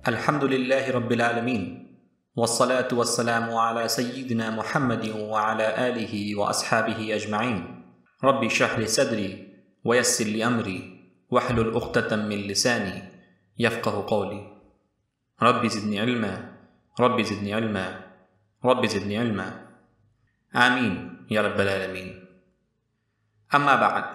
Alhamdulillahi Rabbil Alameen. Wassalatu wassalamu ala Sayyidina Muhammadin wa ala alihi wa ashabihi ajma'in. Rabbi shrah li sadri wa yassir li amri wahlul uqdatan min lisani yafqahu qawli. Rabbi zidni ilma, Rabbi zidni ilma, Rabbi zidni ilma. Amin ya Rabbal Alameen. Amma ba'd.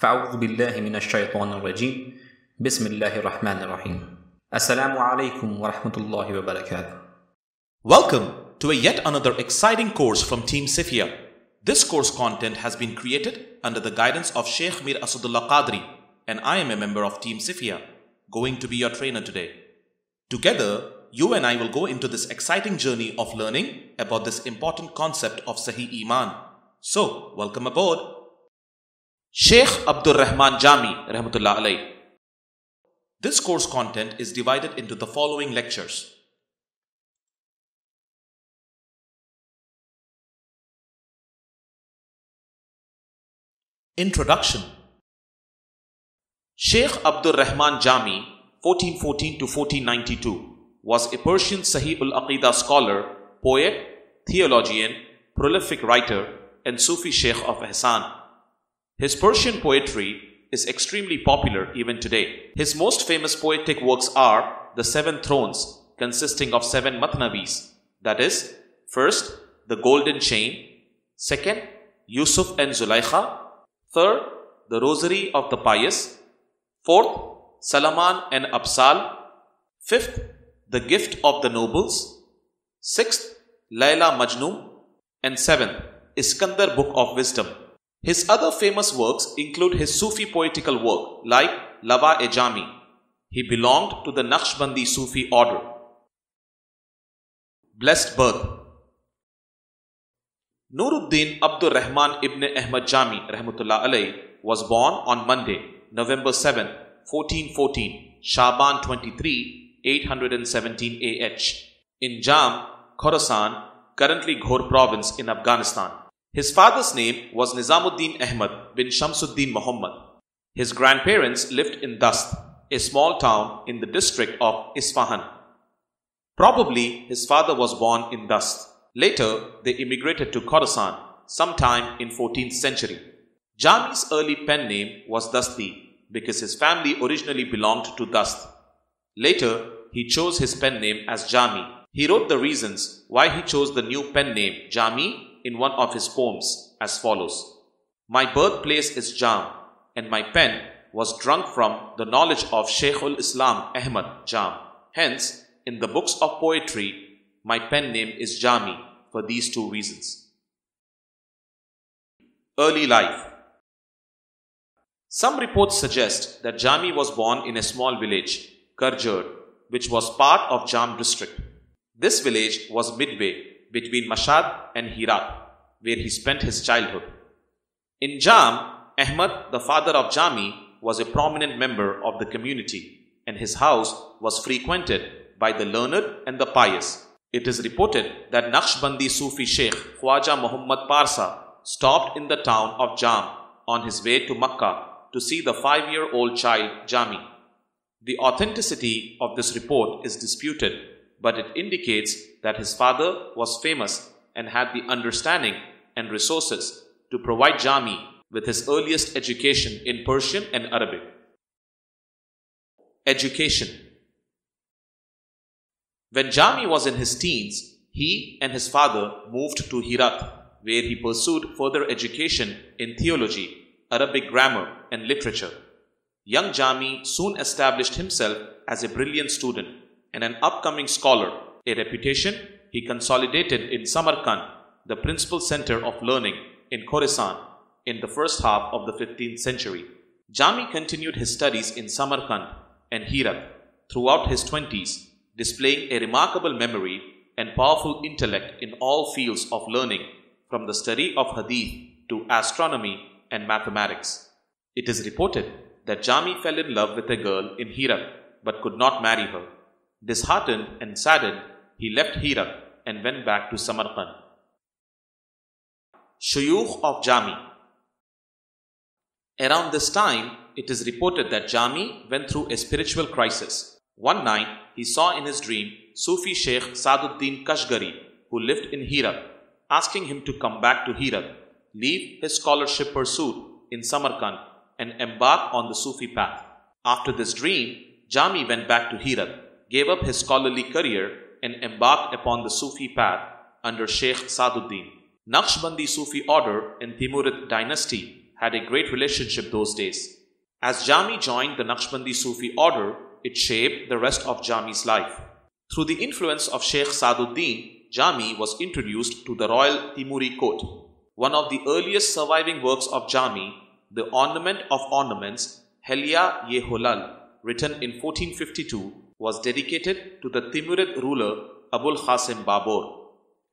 Fa'udhu billahi minash shaytanir rajim. Bismillahir rahmanir rahim. Assalamu alaikum wa rahmatullahi wa barakatuh. Welcome to yet another exciting course from Team Sifia. This course content has been created under the guidance of Sheikh Mir Asadullah Qadri, and I am a member of Team Sifia, going to be your trainer today. Together, you and I will go into this exciting journey of learning about this important concept of Sahih Iman. So, welcome aboard. Sheikh Abdur Rahman Jami, Rahmatullah Alayh. This course content is divided into the following lectures. Introduction. Sheikh Abdur Rahman Jami, 1414 to 1492, was a Persian Sahih al-Aqidah scholar, poet, theologian, prolific writer, and Sufi Sheikh of Ihsan. His Persian poetry is extremely popular even today. His most famous poetic works are the Seven Thrones, consisting of 7 Matnavis, that is, first, the Golden Chain, second, Yusuf and Zulaikha, third, the Rosary of the Pious, fourth, Salaman and Absal, fifth, the Gift of the Nobles, sixth, Layla Majnun, and seventh, Iskandar Book of Wisdom. His other famous works include his Sufi poetical work like Laba-e-Jami. He belonged to the Naqshbandi Sufi order. Blessed birth. Nuruddin Abdur Rahman ibn Ahmad Jami Rahmatullah Alayh was born on Monday, November 7, 1414, Shaban 23, 817 AH, in Jam, Khorasan, currently Ghor province in Afghanistan. His father's name was Nizamuddin Ahmad bin Shamsuddin Muhammad. His grandparents lived in Dast, a small town in the district of Isfahan. Probably his father was born in Dast. Later, they immigrated to Khorasan sometime in 14th century. Jami's early pen name was Dasti because his family originally belonged to Dast. Later, he chose his pen name as Jami. He wrote the reasons why he chose the new pen name Jami in one of his poems as follows. My birthplace is Jam, and my pen was drunk from the knowledge of Shaykhul Islam Ahmad Jam. Hence, in the books of poetry, my pen name is Jami for these two reasons. Early life. Some reports suggest that Jami was born in a small village, Karjur, which was part of Jam district. This village was midway between Mashhad and Herat, where he spent his childhood. In Jam, Ahmad, the father of Jami, was a prominent member of the community, and his house was frequented by the learned and the pious. It is reported that Naqshbandi Sufi Sheikh Khwaja Muhammad Parsa stopped in the town of Jam on his way to Makkah to see the 5-year-old child Jami. The authenticity of this report is disputed, but it indicates that his father was famous and had the understanding and resources to provide Jami with his earliest education in Persian and Arabic. Education. When Jami was in his teens, he and his father moved to Herat, where he pursued further education in theology, Arabic grammar, and literature. Young Jami soon established himself as a brilliant student and an upcoming scholar, a reputation he consolidated in Samarkand, the principal center of learning in Khorasan, in the first half of the 15th century. Jami continued his studies in Samarkand and Herat throughout his 20s, displaying a remarkable memory and powerful intellect in all fields of learning, from the study of hadith to astronomy and mathematics. It is reported that Jami fell in love with a girl in Herat but could not marry her. Disheartened and saddened, he left Herat and went back to Samarkand. Shuyukh of Jami. Around this time, it is reported that Jami went through a spiritual crisis. One night, he saw in his dream Sufi Sheikh Saduddin Kashgari, who lived in Herat, asking him to come back to Herat, leave his scholarship pursuit in Samarkand, and embark on the Sufi path. After this dream, Jami went back to Herat, gave up his scholarly career, and embarked upon the Sufi path under Sheikh Saduddin. Naqshbandi Sufi order in Timurid dynasty had a great relationship those days. As Jami joined the Naqshbandi Sufi order, it shaped the rest of Jami's life. Through the influence of Sheikh Saduddin, Jami was introduced to the royal Timuri court. One of the earliest surviving works of Jami, the Ornament of Ornaments, Helya-e-Holal, written in 1452, was dedicated to the Timurid ruler Abul Qasim Babur.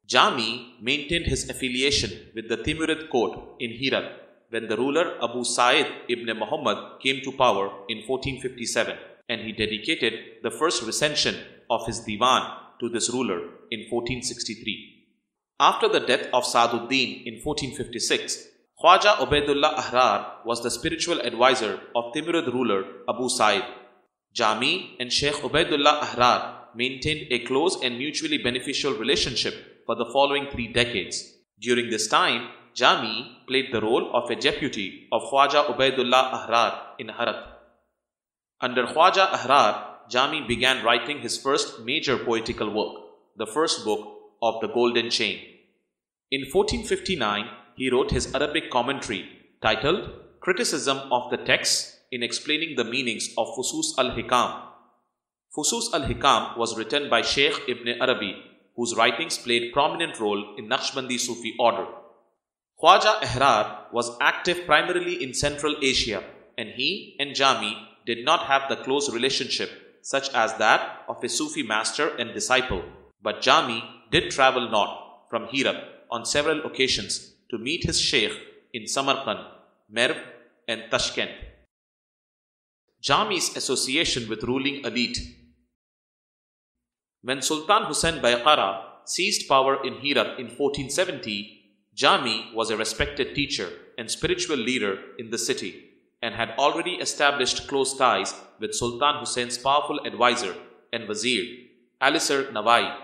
Jami maintained his affiliation with the Timurid court in Herat when the ruler Abu Sa'id ibn Muhammad came to power in 1457, and he dedicated the first recension of his divan to this ruler in 1463. After the death of Saduddin in 1456, Khwaja Ubaidullah Ahrar was the spiritual advisor of Timurid ruler Abu Sa'id. Jami and Sheikh Ubaidullah Ahrar maintained a close and mutually beneficial relationship for the following 3 decades. During this time, Jami played the role of a deputy of Khwaja Ubaidullah Ahrar in Herat. Under Khwaja Ahrar, Jami began writing his first major poetical work, the first book of the Golden Chain. In 1459, he wrote his Arabic commentary titled Criticism of the Texts in Explaining the Meanings of Fusus al-Hikam. Fusus al-Hikam was written by Sheikh Ibn Arabi, whose writings played prominent role in Naqshbandi Sufi order. Khwaja Ahrar was active primarily in Central Asia, and he and Jami did not have the close relationship such as that of a Sufi master and disciple, but Jami did travel north from Herat on several occasions to meet his sheikh in Samarkand, Merv, and Tashkent. Jami's association with ruling elite. When Sultan Hussain Baiqara seized power in Herat in 1470, Jami was a respected teacher and spiritual leader in the city and had already established close ties with Sultan Hussein's powerful advisor and vizier, Alisar Nawai.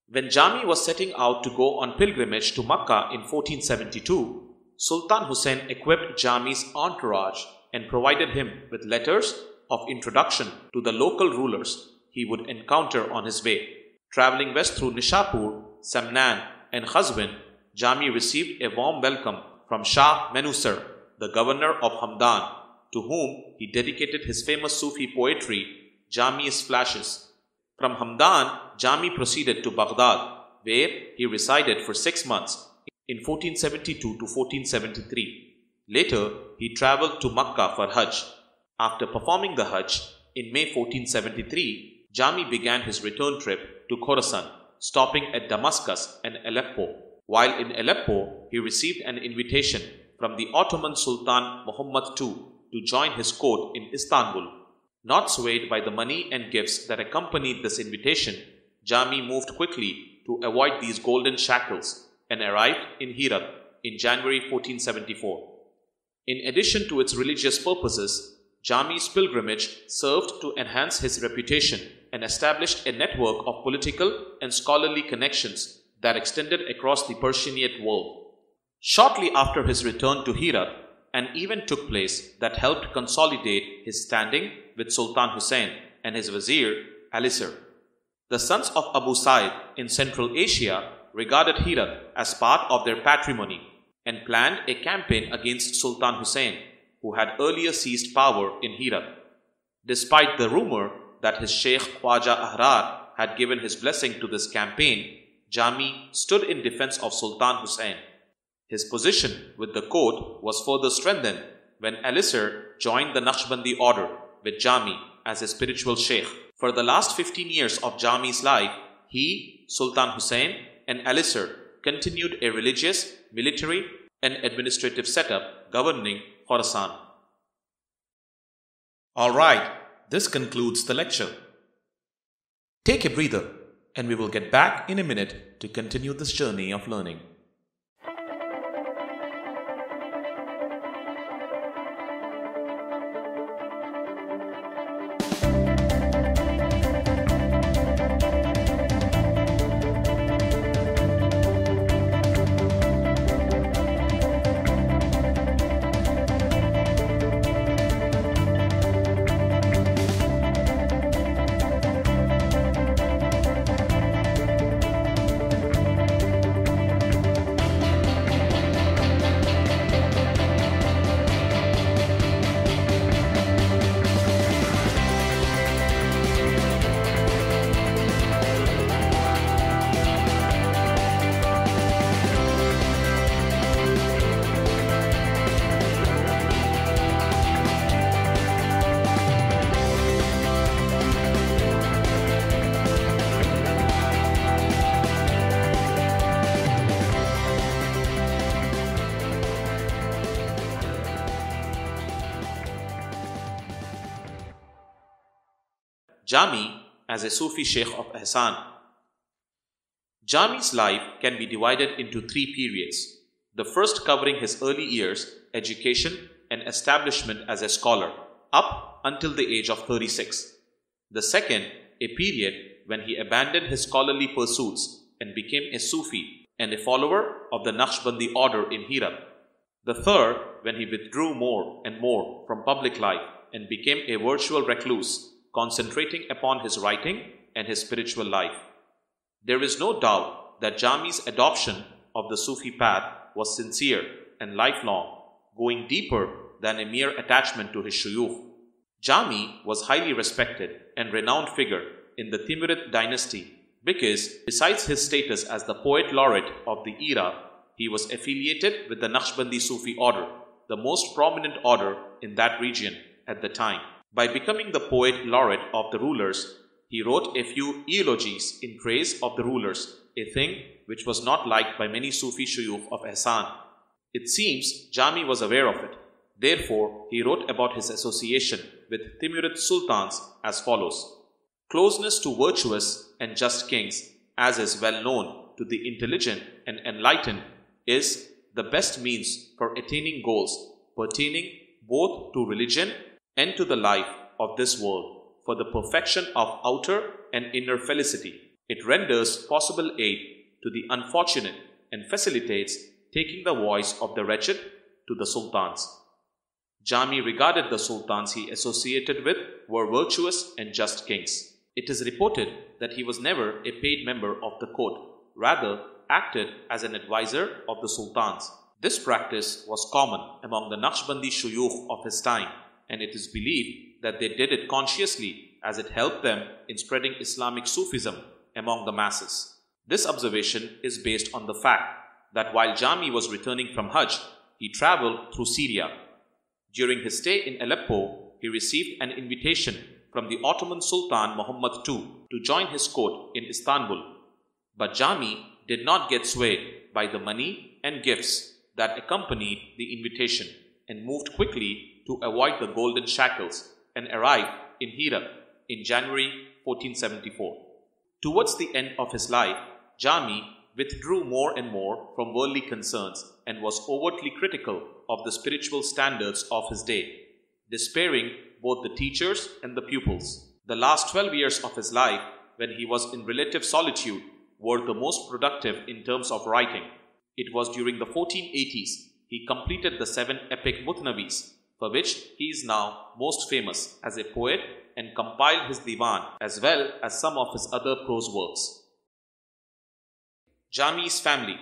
When Jami was setting out to go on pilgrimage to Makkah in 1472, Sultan Hussain equipped Jami's entourage and provided him with letters of introduction to the local rulers he would encounter on his way. Traveling west through Nishapur, Samnan, and Qazwin, Jami received a warm welcome from Shah Menusar, the governor of Hamdan, to whom he dedicated his famous Sufi poetry, Jami's Flashes. From Hamdan, Jami proceeded to Baghdad, where he resided for 6 months in 1472 to 1473. Later, he travelled to Makkah for Hajj. After performing the Hajj, in May 1473, Jami began his return trip to Khorasan, stopping at Damascus and Aleppo. While in Aleppo, he received an invitation from the Ottoman Sultan Muhammad II to join his court in Istanbul. Not swayed by the money and gifts that accompanied this invitation, Jami moved quickly to avoid these golden shackles and arrived in Herat in January 1474. In addition to its religious purposes, Jami's pilgrimage served to enhance his reputation and established a network of political and scholarly connections that extended across the Persianate world. Shortly after his return to Herat, an event took place that helped consolidate his standing with Sultan Hussain and his vizier, Alisar. The sons of Abu Sa'id in Central Asia regarded Herat as part of their patrimony and planned a campaign against Sultan Hussain, who had earlier seized power in Herat. Despite the rumor that his Sheikh Khwaja Ahrar had given his blessing to this campaign, Jami stood in defense of Sultan Hussain. His position with the court was further strengthened when Alisar joined the Naqshbandi order with Jami as a spiritual sheikh. For the last 15 years of Jami's life, he, Sultan Hussain, and Alisar continued a religious, military, and administrative setup governing Khorasan. Alright, this concludes the lecture. Take a breather, and we will get back in a minute to continue this journey of learning. Jami as a Sufi Sheikh of Ahsan. Jami's life can be divided into three periods. The first covering his early years, education and establishment as a scholar, up until the age of 36. The second, a period when he abandoned his scholarly pursuits and became a Sufi and a follower of the Naqshbandi order in Herat. The third, when he withdrew more and more from public life and became a virtual recluse, concentrating upon his writing and his spiritual life. There is no doubt that Jami's adoption of the Sufi path was sincere and lifelong, going deeper than a mere attachment to his shuyukh. Jami was highly respected and renowned figure in the Timurid dynasty because, besides his status as the poet laureate of the era, he was affiliated with the Naqshbandi Sufi order, the most prominent order in that region at the time. By becoming the poet laureate of the rulers, he wrote a few eulogies in praise of the rulers, a thing which was not liked by many Sufi shuyukh of Ahsan. It seems Jami was aware of it. Therefore, he wrote about his association with Timurid sultans as follows. Closeness to virtuous and just kings, as is well known to the intelligent and enlightened, is the best means for attaining goals pertaining both to religion and to the life of this world, for the perfection of outer and inner felicity. It renders possible aid to the unfortunate and facilitates taking the voice of the wretched to the sultans. Jami regarded the sultans he associated with were virtuous and just kings. It is reported that he was never a paid member of the court, rather acted as an advisor of the sultans. This practice was common among the Naqshbandi shuyukh of his time, and it is believed that they did it consciously as it helped them in spreading Islamic Sufism among the masses. This observation is based on the fact that while Jami was returning from Hajj, he traveled through Syria. During his stay in Aleppo, he received an invitation from the Ottoman Sultan Muhammad II to join his court in Istanbul. But Jami did not get swayed by the money and gifts that accompanied the invitation and moved quickly to avoid the golden shackles and arrived in Herat in January 1474. Towards the end of his life, Jami withdrew more and more from worldly concerns and was overtly critical of the spiritual standards of his day, despairing both the teachers and the pupils. The last 12 years of his life, when he was in relative solitude, were the most productive in terms of writing. It was during the 1480s he completed the 7 epic Mutnavis, for which he is now most famous as a poet, and compiled his divan as well as some of his other prose works. Jami's family.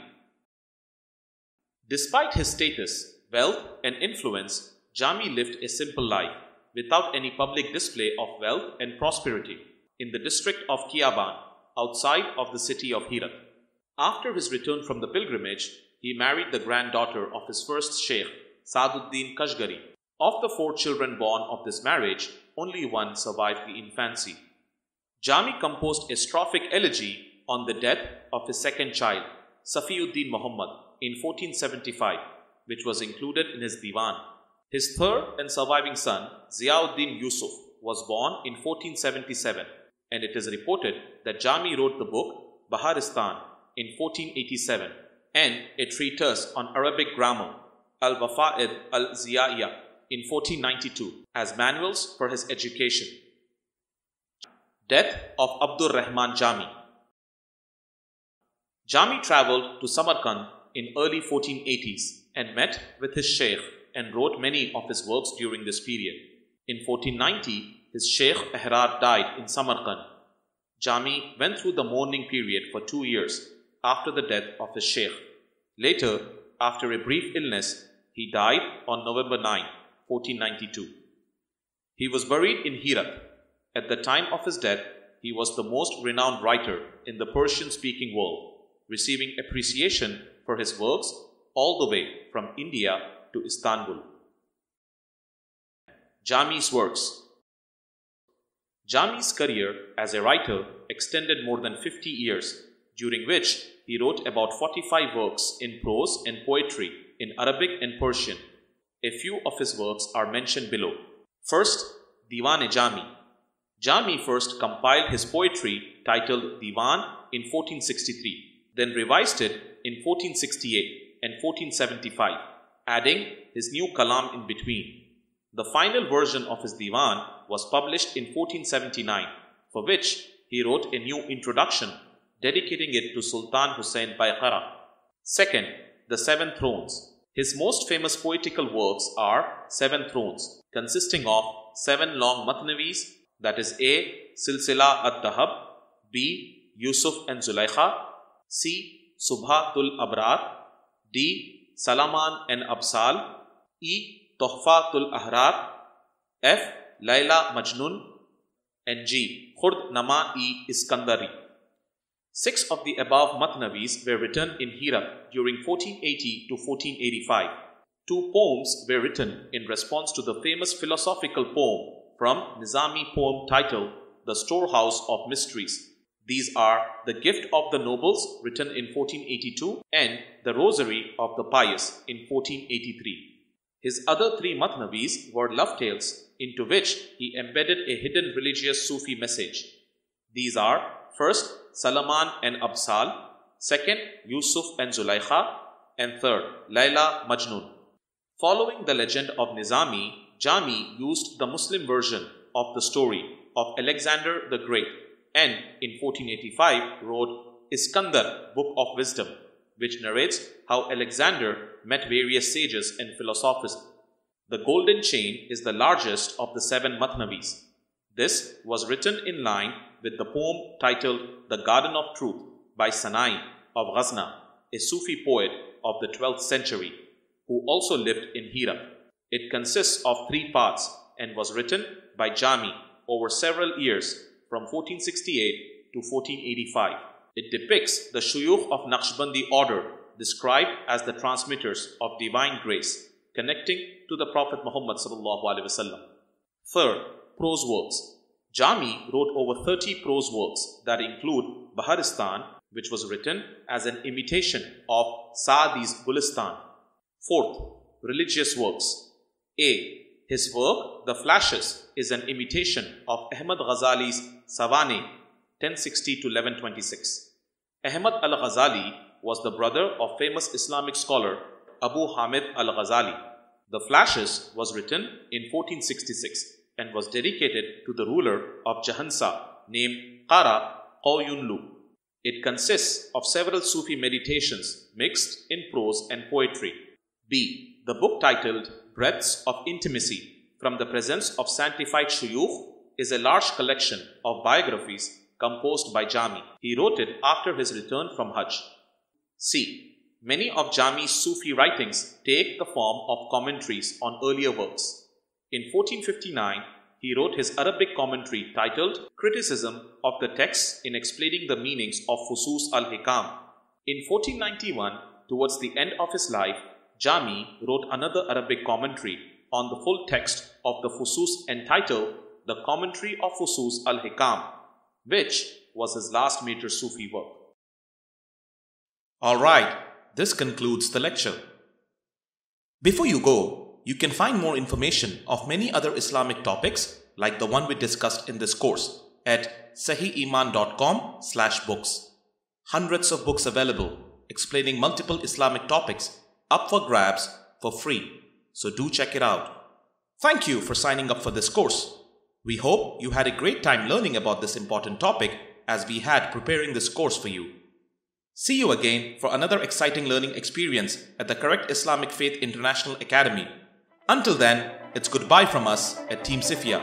Despite his status, wealth and influence, Jami lived a simple life, without any public display of wealth and prosperity, in the district of Kiaban, outside of the city of Herat. After his return from the pilgrimage, he married the granddaughter of his first sheikh, Saaduddin Kashgari. Of the 4 children born of this marriage, only one survived the infancy. Jami composed a strophic elegy on the death of his second child, Safiuddin Muhammad, in 1475, which was included in his divan. His third and surviving son, Ziauddin Yusuf, was born in 1477, and it is reported that Jami wrote the book Baharistan in 1487 and a treatise on Arabic grammar, Al-Wafa'id al-Ziya'iyah, in 1492 as manuals for his education. Death of Abdur Rahman Jami. Jami travelled to Samarkand in early 1480s and met with his sheikh and wrote many of his works during this period. In 1490, his sheikh Ahrar died in Samarkand. Jami went through the mourning period for 2 years after the death of his sheikh. Later, after a brief illness, he died on November 9, 1492. He was buried in Herat. At the time of his death, he was the most renowned writer in the Persian-speaking world, receiving appreciation for his works all the way from India to Istanbul. Jami's works. Jami's career as a writer extended more than 50 years, during which he wrote about 45 works in prose and poetry in Arabic and Persian. A few of his works are mentioned below. First, Diwan-e Jami. Jami first compiled his poetry titled Diwan in 1463, then revised it in 1468 and 1475, adding his new kalam in between. The final version of his Diwan was published in 1479, for which he wrote a new introduction, dedicating it to Sultan Hussain Baiqara. Second, the Seven Thrones. His most famous poetical works are Seven Thrones, consisting of 7 long matnavis, that is A. Silsila ad-Dahab, B. Yusuf and Zulaikha, C. Subhatul Abrar, D. Salaman and Absal, E. Tuhfatul Ahrar, F. Laila Majnun, and G. Khurd Nama-e Iskandari. 6 of the above matnavis were written in Herat during 1480 to 1485. 2 poems were written in response to the famous philosophical poem from Nizami poem titled The Storehouse of Mysteries. These are The Gift of the Nobles, written in 1482, and The Rosary of the Pious in 1483. His other 3 matnavis were love tales, into which he embedded a hidden religious Sufi message. These are, first, Salaman and Absal, second, Yusuf and Zulaikha, and third, Laila Majnun. Following the legend of Nizami, Jami used the Muslim version of the story of Alexander the Great and in 1485 wrote Iskandar, Book of Wisdom, which narrates how Alexander met various sages and philosophers. The Golden Chain is the largest of the 7 matnavis. This was written in line with the poem titled The Garden of Truth by Sanai of Ghazna, a Sufi poet of the 12th century, who also lived in Herat. It consists of 3 parts and was written by Jami over several years from 1468 to 1485. It depicts the Shuyukh of Naqshbandi order described as the transmitters of divine grace connecting to the Prophet Muhammad ﷺ. Third, prose works. Jami wrote over 30 prose works that include Baharistan, which was written as an imitation of Saadi's Gulistan. Fourth, religious works. A. His work, The Flashes, is an imitation of Ahmad Ghazali's Sawane, 1060 to 1126. Ahmad al-Ghazali was the brother of famous Islamic scholar Abu Hamid al-Ghazali. The Flashes was written in 1466 and was dedicated to the ruler of Jahansa named Qara Qawyunlu. It consists of several Sufi meditations mixed in prose and poetry. B. The book titled Breaths of Intimacy from the Presence of Sanctified Shuyukh is a large collection of biographies composed by Jami. He wrote it after his return from Hajj. C. Many of Jami's Sufi writings take the form of commentaries on earlier works. In 1459, he wrote his Arabic commentary titled Criticism of the Texts in Explaining the Meanings of Fusus al-Hikam. In 1491, towards the end of his life, Jami wrote another Arabic commentary on the full text of the Fusus entitled The Commentary of Fusus al-Hikam, which was his last major Sufi work. Alright, this concludes the lecture. Before you go, you can find more information of many other Islamic topics like the one we discussed in this course at sahiiman.com/books. Hundreds of books available explaining multiple Islamic topics up for grabs for free, so do check it out. Thank you for signing up for this course. We hope you had a great time learning about this important topic as we had preparing this course for you. See you again for another exciting learning experience at the Correct Islamic Faith International Academy. Until then, it's goodbye from us at Team Sifia.